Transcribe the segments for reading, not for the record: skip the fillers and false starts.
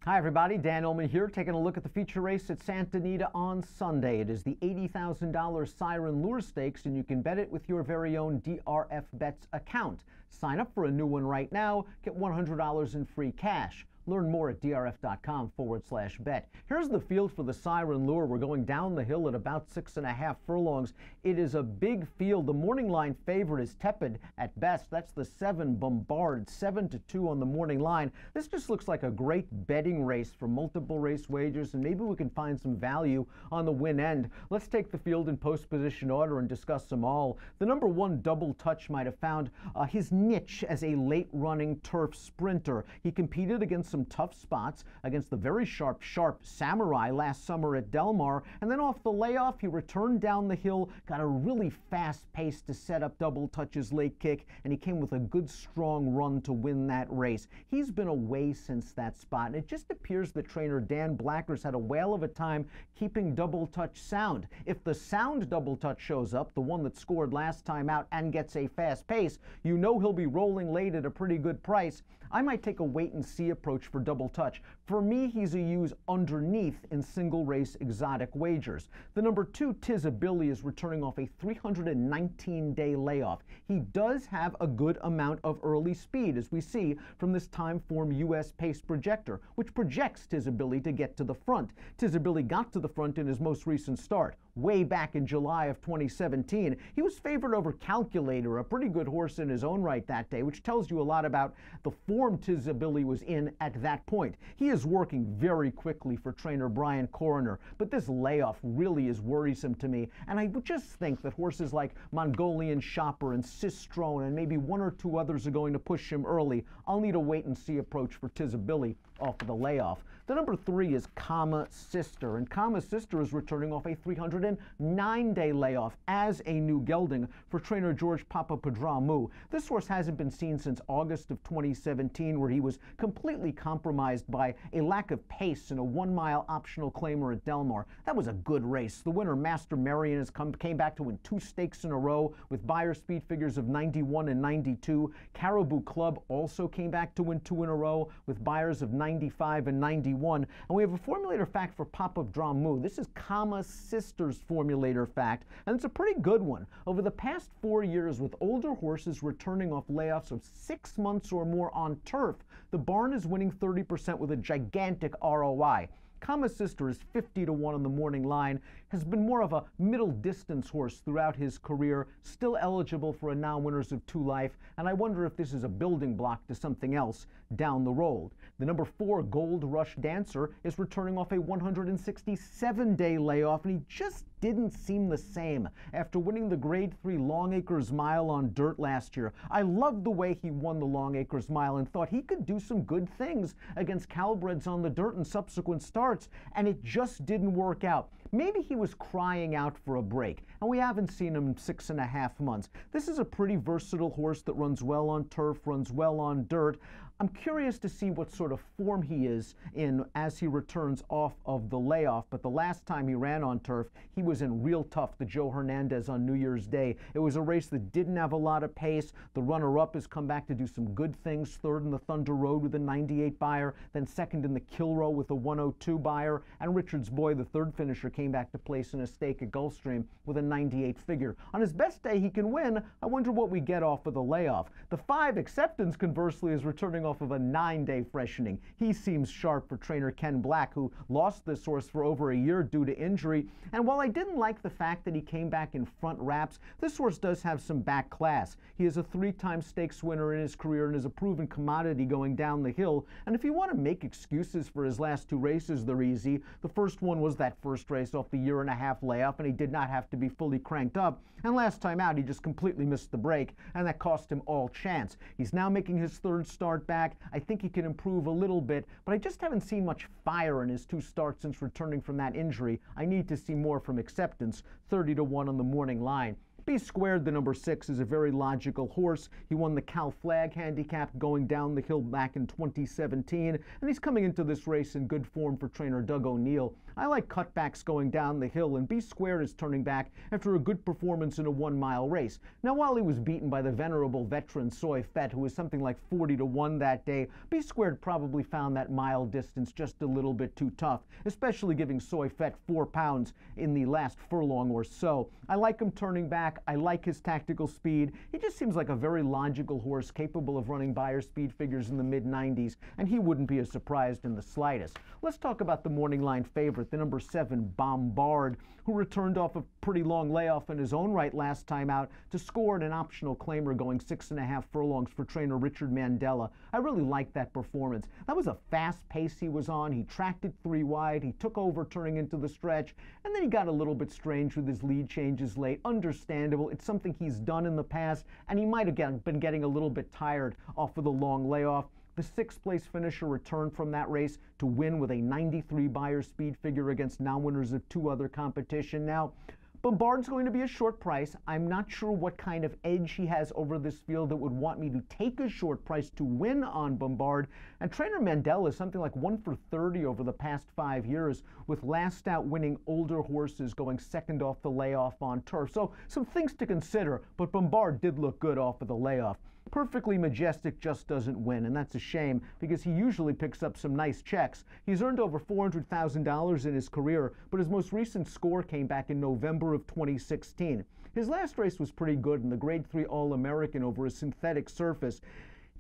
Hi everybody, Dan Illman here, taking a look at the feature race at Santa Anita on Sunday. It is the $80,000 Siren Lure Stakes, and you can bet it with your very own DRF Bets account. Sign up for a new one right now, get $100 in free cash. Learn more at drf.com/bet. Here's the field for the Siren Lure. We're going down the hill at about 6.5 furlongs. It is a big field. The morning line favorite is tepid at best. That's the 7 Bombard, 7-2 on the morning line. This just looks like a great betting race for multiple race wagers, and maybe we can find some value on the win end. Let's take the field in post position order and discuss them all. The number 1 Double Touch might have found his niche as a late running turf sprinter. He competed against some tough spots against the very sharp Samurai last summer at Del Mar, and then off the layoff he returned down the hill, got a really fast pace to set up Double Touch's late kick, and he came with a good strong run to win that race. He's been away since that spot, and it just appears that trainer Dan Blacker's had a whale of a time keeping Double Touch sound. If the sound Double Touch shows up, the one that scored last time out, and gets a fast pace, you know he'll be rolling late at a pretty good price. I might take a wait and see approach for Double Touch. For me, he's a use underneath in single race exotic wagers. The number 2 Tizabilly is returning off a 319-day layoff. He does have a good amount of early speed, as we see from this Timeform US pace projector, which projects Tizabilly to get to the front. Tizabilly got to the front in his most recent start, way back in July of 2017. He was favored over Calculator, a pretty good horse in his own right that day, which tells you a lot about the form Tizabilly was in at that point. He is working very quickly for trainer Brian Coroner, but this layoff really is worrisome to me, and I would just think that horses like Mongolian Shopper and Sistrone and maybe 1 or 2 others are going to push him early. I'll need a wait and see approach for Tizabilly off of the layoff. The number 3 is Kama Sister, and Kama Sister is returning off a 309-day layoff as a new gelding for trainer George Papapadramu. This horse hasn't been seen since August of 2017, where he was completely compromised by a lack of pace in a 1-mile optional claimer at Del Mar. That was a good race. The winner, Master Marion, came back to win 2 stakes in a row with Beyer speed figures of 91 and 92. Caribou Club also came back to win 2 in a row with Beyers of 95 and 91. And we have a formulator fact for Papadramu. This is Kama Sister's formulator fact, and it's a pretty good one. Over the past 4 years, with older horses returning off layoffs of 6 months or more on turf, the barn is winning 30% with a gigantic ROI. Kama Sister is 50-1 on the morning line, has been more of a middle distance horse throughout his career, still eligible for a now winners of 2 Life, and I wonder if this is a building block to something else down the road. The number 4 Gold Rush Dancer is returning off a 167-day layoff, and he just didn't seem the same after winning the Grade 3 Long Acres Mile on dirt last year. I loved the way he won the Long Acres Mile and thought he could do some good things against Cowbreds on the dirt in subsequent starts, and it just didn't work out. Maybe he was crying out for a break, and we haven't seen him in 6.5 months. This is a pretty versatile horse that runs well on turf, runs well on dirt. I'm curious to see what sort of form he is in as he returns off of the layoff, but the last time he ran on turf, he was in real tough, the Joe Hernandez on New Year's Day. It was a race that didn't have a lot of pace. The runner-up has come back to do some good things, 3rd in the Thunder Road with a 98 Beyer, then 2nd in the Kilroe with a 102 Beyer, and Richard's Boy, the 3rd finisher, came back to place in a stake at Gulfstream with a 98 figure. On his best day, he can win. I wonder what we get off of the layoff. The 5 Acceptance, conversely, is returning off of a 9-day freshening. He seems sharp for trainer Ken Black, who lost this horse for over a year due to injury. And while I didn't like the fact that he came back in front wraps, this horse does have some back class. He is a 3-time stakes winner in his career and is a proven commodity going down the hill. And if you want to make excuses for his last 2 races, they're easy. The first one was that first race off the 1.5-year layoff, and he did not have to be fully cranked up. And last time out, he just completely missed the break, and that cost him all chance. He's now making his 3rd start back. I think he can improve a little bit, but I just haven't seen much fire in his 2 starts since returning from that injury. I need to see more from Acceptance, 30-1 on the morning line. B Squared, the number 6, is a very logical horse. He won the Cal Flag handicap going down the hill back in 2017, and he's coming into this race in good form for trainer Doug O'Neill. I like cutbacks going down the hill, and B Squared is turning back after a good performance in a 1-mile race. Now, while he was beaten by the venerable veteran Soy Fett, who was something like 40-1 that day, B Squared probably found that mile distance just a little bit too tough, especially giving Soy Fett 4 pounds in the last furlong or so. I like him turning back. I like his tactical speed. He just seems like a very logical horse, capable of running Beyer speed figures in the mid-90s, and he wouldn't be as surprised in the slightest. Let's talk about the morning line favorite, the number 7, Bombard, who returned off a pretty long layoff in his own right last time out to score in an optional claimer going 6.5 furlongs for trainer Richard Mandella. I really liked that performance. That was a fast pace he was on. He tracked it 3 wide. He took over turning into the stretch, and then he got a little bit strange with his lead changes late. Understandable. It's something he's done in the past, and he might have been getting a little bit tired off of the long layoff. The 6th place finisher returned from that race to win with a 93 Beyer speed figure against non-winners of 2 other competition. Now, Bombard's going to be a short price. I'm not sure what kind of edge he has over this field that would want me to take a short price to win on Bombard. And trainer Mandella is something like 1 for 30 over the past 5 years, with last out winning older horses going second off the layoff on turf. So some things to consider, but Bombard did look good off of the layoff. Perfectly Majestic just doesn't win, and that's a shame because he usually picks up some nice checks. He's earned over $400,000 in his career, but his most recent score came back in November of 2016. His last race was pretty good in the Grade 3 All-American over a synthetic surface.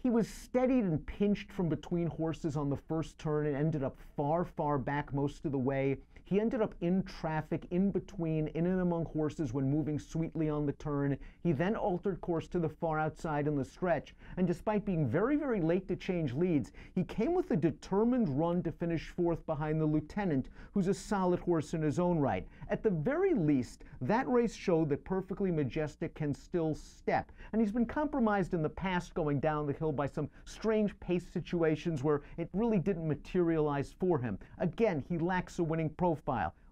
He was steadied and pinched from between horses on the first turn and ended up far, far back most of the way. He ended up in traffic, in between, in and among horses when moving sweetly on the turn. He then altered course to the far outside in the stretch, and despite being very, very late to change leads, he came with a determined run to finish 4th behind the Lieutenant, who's a solid horse in his own right. At the very least, that race showed that Perfectly Majestic can still step, and he's been compromised in the past going down the hill by some strange pace situations where it really didn't materialize for him. Again, he lacks a winning profile.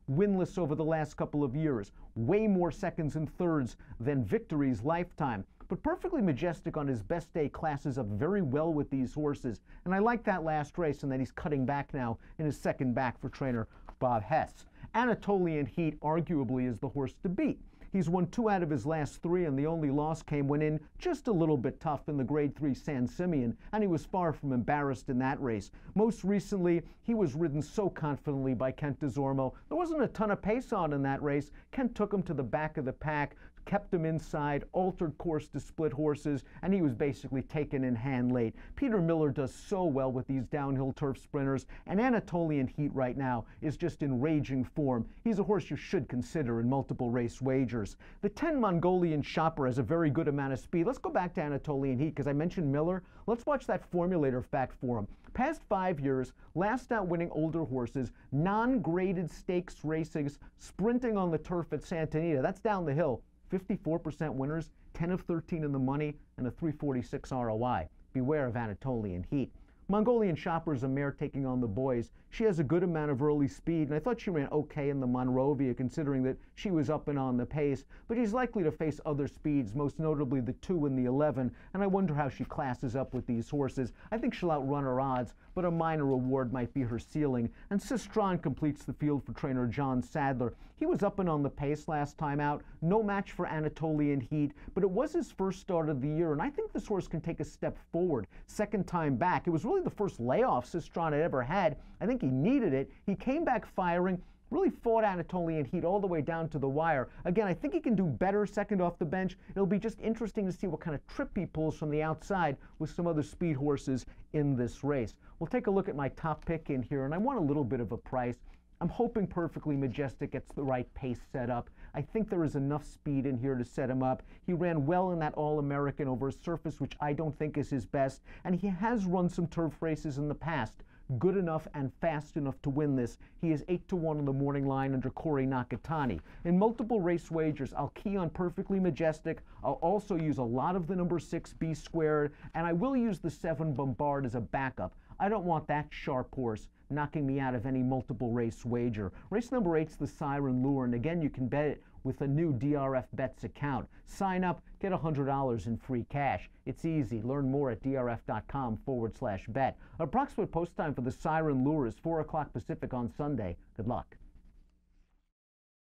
Winless over the last couple of years. Way more seconds and thirds than victories lifetime. But Perfectly Majestic on his best day classes up very well with these horses. And I like that last race and that he's cutting back now in his second back for trainer Bob Hess. Anatolian Heat arguably is the horse to beat. He's won 2 out of his last 3, and the only loss came when in just a little bit tough in the Grade 3 San Simeon, and he was far from embarrassed in that race. Most recently, he was ridden so confidently by Kent DeZormo. There wasn't a ton of pace on in that race. Kent took him to the back of the pack, kept him inside, altered course to split horses, and he was basically taken in hand late. Peter Miller does so well with these downhill turf sprinters, and Anatolian Heat right now is just in raging form. He's a horse you should consider in multiple race wagers. The 10 Mongolian Shopper has a very good amount of speed. Let's go back to Anatolian Heat because I mentioned Miller. Let's watch that formulator fact for him. Past 5 years, last out winning older horses, non-graded stakes races, sprinting on the turf at Santa Anita. That's down the hill. 54% winners, 10 of 13 in the money, and a 346 ROI. Beware of Anatolian Heat. Mongolian Shopper is a mare taking on the boys. She has a good amount of early speed, and I thought she ran okay in the Monrovia, considering that she was up and on the pace, but she's likely to face other speeds, most notably the 2 and the 11, and I wonder how she classes up with these horses. I think she'll outrun her odds, but a minor reward might be her ceiling, and Sistron completes the field for trainer John Sadler. He was up and on the pace last time out, no match for Anatolian Heat, but it was his first start of the year, and I think this horse can take a step forward. Second time back, it was really the first layoff Sistron had ever had. I think he needed it. He came back firing, really fought Anatolian Heat all the way down to the wire. Again, I think he can do better second off the bench. It'll be just interesting to see what kind of trip he pulls from the outside with some other speed horses in this race. We'll take a look at my top pick in here, and I want a little bit of a price. I'm hoping Perfectly Majestic gets the right pace set up. I think there is enough speed in here to set him up. He ran well in that All-American over a surface which I don't think is his best, and he has run some turf races in the past. Good enough and fast enough to win this. He is 8-1 on the morning line under Corey Nakatani. In multiple race wagers, I'll key on Perfectly Majestic. I'll also use a lot of the number 6 B Squared, and I will use the 7 Bombard as a backup. I don't want that sharp horse knocking me out of any multiple race wager. Race number 8's the Siren Lure, and again, you can bet it with a new DRF Bets account. Sign up, get $100 in free cash. It's easy. Learn more at drf.com/bet. Approximate post time for the Siren lure is 4 o'clock Pacific on Sunday. Good luck.